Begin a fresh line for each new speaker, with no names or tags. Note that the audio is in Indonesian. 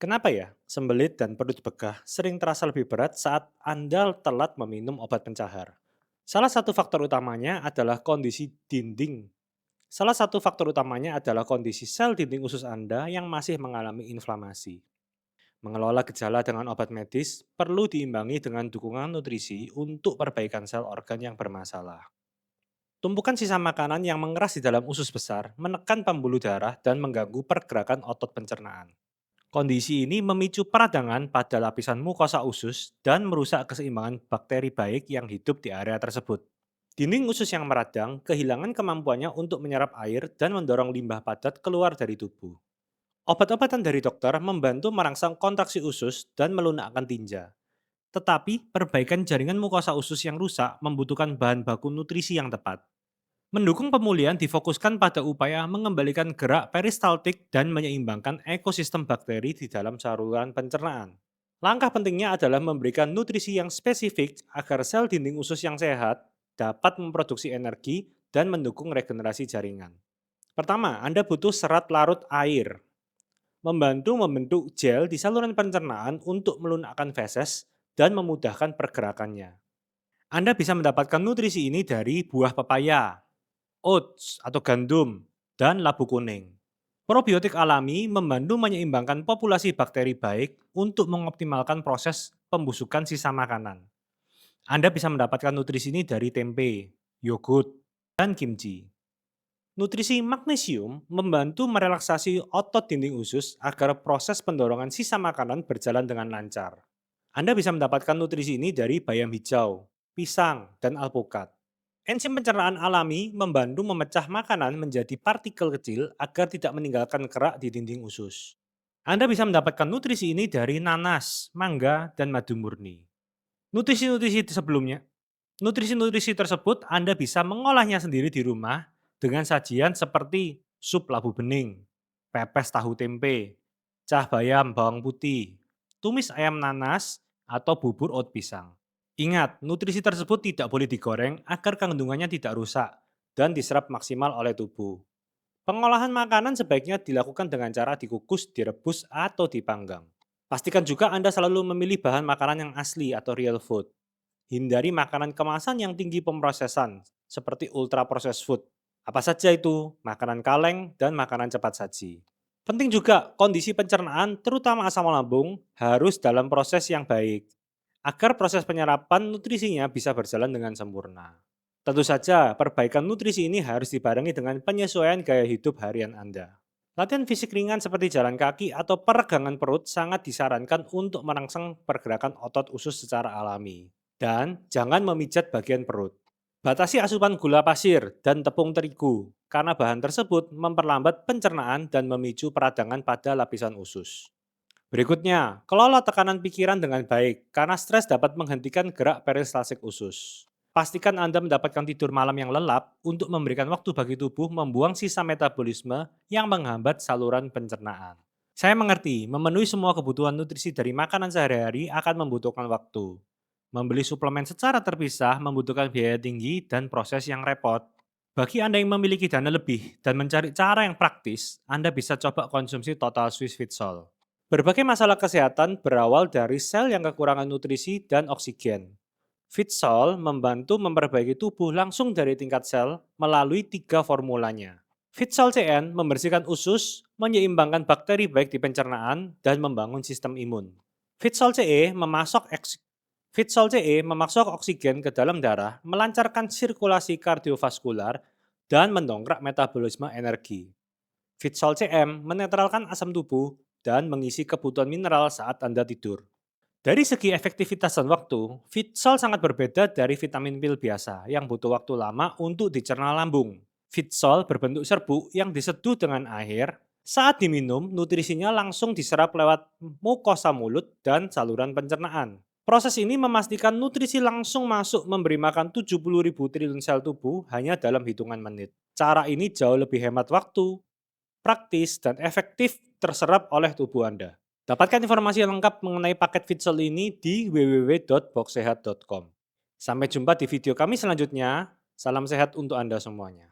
Kenapa ya sembelit dan perut begah sering terasa lebih berat saat Anda telat meminum obat pencahar? Salah satu faktor utamanya adalah kondisi dinding. Salah satu faktor utamanya adalah kondisi sel dinding usus Anda yang masih mengalami inflamasi. Mengelola gejala dengan obat medis perlu diimbangi dengan dukungan nutrisi untuk perbaikan sel organ yang bermasalah. Tumpukan sisa makanan yang mengeras di dalam usus besar menekan pembuluh darah dan mengganggu pergerakan otot pencernaan. Kondisi ini memicu peradangan pada lapisan mukosa usus dan merusak keseimbangan bakteri baik yang hidup di area tersebut. Dinding usus yang meradang kehilangan kemampuannya untuk menyerap air dan mendorong limbah padat keluar dari tubuh. Obat-obatan dari dokter membantu merangsang kontraksi usus dan melunakkan tinja. Tetapi, perbaikan jaringan mukosa usus yang rusak membutuhkan bahan baku nutrisi yang tepat. Mendukung pemulihan difokuskan pada upaya mengembalikan gerak peristaltik dan menyeimbangkan ekosistem bakteri di dalam saluran pencernaan. Langkah pentingnya adalah memberikan nutrisi yang spesifik agar sel dinding usus yang sehat dapat memproduksi energi dan mendukung regenerasi jaringan. Pertama, Anda butuh serat larut air, membantu membentuk gel di saluran pencernaan untuk melunakkan feses dan memudahkan pergerakannya. Anda bisa mendapatkan nutrisi ini dari buah pepaya, oats atau gandum, dan labu kuning. Probiotik alami membantu menyeimbangkan populasi bakteri baik untuk mengoptimalkan proses pembusukan sisa makanan. Anda bisa mendapatkan nutrisi ini dari tempe, yogurt, dan kimchi. Nutrisi magnesium membantu merelaksasi otot dinding usus agar proses pendorongan sisa makanan berjalan dengan lancar. Anda bisa mendapatkan nutrisi ini dari bayam hijau, pisang, dan alpukat. Enzim pencernaan alami membantu memecah makanan menjadi partikel kecil agar tidak meninggalkan kerak di dinding usus. Anda bisa mendapatkan nutrisi ini dari nanas, mangga, dan madu murni. Nutrisi-nutrisi sebelumnya, nutrisi-nutrisi tersebut Anda bisa mengolahnya sendiri di rumah dengan sajian seperti sup labu bening, pepes tahu tempe, cah bayam bawang putih, tumis ayam nanas, atau bubur oat pisang. Ingat, nutrisi tersebut tidak boleh digoreng agar kandungannya tidak rusak dan diserap maksimal oleh tubuh. Pengolahan makanan sebaiknya dilakukan dengan cara dikukus, direbus, atau dipanggang. Pastikan juga Anda selalu memilih bahan makanan yang asli atau real food. Hindari makanan kemasan yang tinggi pemrosesan, seperti ultra processed food. Apa saja itu? Makanan kaleng dan makanan cepat saji. Penting juga, kondisi pencernaan, terutama asam lambung, harus dalam proses yang baik agar proses penyerapan nutrisinya bisa berjalan dengan sempurna. Tentu saja, perbaikan nutrisi ini harus dibarengi dengan penyesuaian gaya hidup harian Anda. Latihan fisik ringan seperti jalan kaki atau peregangan perut sangat disarankan untuk merangsang pergerakan otot usus secara alami. Dan jangan memijat bagian perut. Batasi asupan gula pasir dan tepung terigu, karena bahan tersebut memperlambat pencernaan dan memicu peradangan pada lapisan usus. Berikutnya, kelola tekanan pikiran dengan baik karena stres dapat menghentikan gerak peristaltik usus. Pastikan Anda mendapatkan tidur malam yang lelap untuk memberikan waktu bagi tubuh membuang sisa metabolisme yang menghambat saluran pencernaan. Saya mengerti, memenuhi semua kebutuhan nutrisi dari makanan sehari-hari akan membutuhkan waktu. Membeli suplemen secara terpisah membutuhkan biaya tinggi dan proses yang repot. Bagi Anda yang memiliki dana lebih dan mencari cara yang praktis, Anda bisa coba konsumsi Total Swiss Fit Sol. Berbagai masalah kesehatan berawal dari sel yang kekurangan nutrisi dan oksigen. Fitsol membantu memperbaiki tubuh langsung dari tingkat sel melalui tiga formulanya. Fitsol CN membersihkan usus, menyeimbangkan bakteri baik di pencernaan, dan membangun sistem imun. Fitsol CE memasok oksigen ke dalam darah, melancarkan sirkulasi kardiovaskular, dan mendongkrak metabolisme energi. Fitsol CM menetralkan asam tubuh dan mengisi kebutuhan mineral saat Anda tidur. Dari segi efektivitas dan waktu, Fitsol sangat berbeda dari vitamin pil biasa yang butuh waktu lama untuk dicerna lambung. Fitsol berbentuk serbuk yang diseduh dengan air. Saat diminum, nutrisinya langsung diserap lewat mukosa mulut dan saluran pencernaan. Proses ini memastikan nutrisi langsung masuk memberi makan 70.000 triliun sel tubuh hanya dalam hitungan menit. Cara ini jauh lebih hemat waktu, praktis, dan efektif terserap oleh tubuh Anda. Dapatkan informasi yang lengkap mengenai paket Fitsol ini di www.boxsehat.com. Sampai jumpa di video kami selanjutnya. Salam sehat untuk Anda semuanya.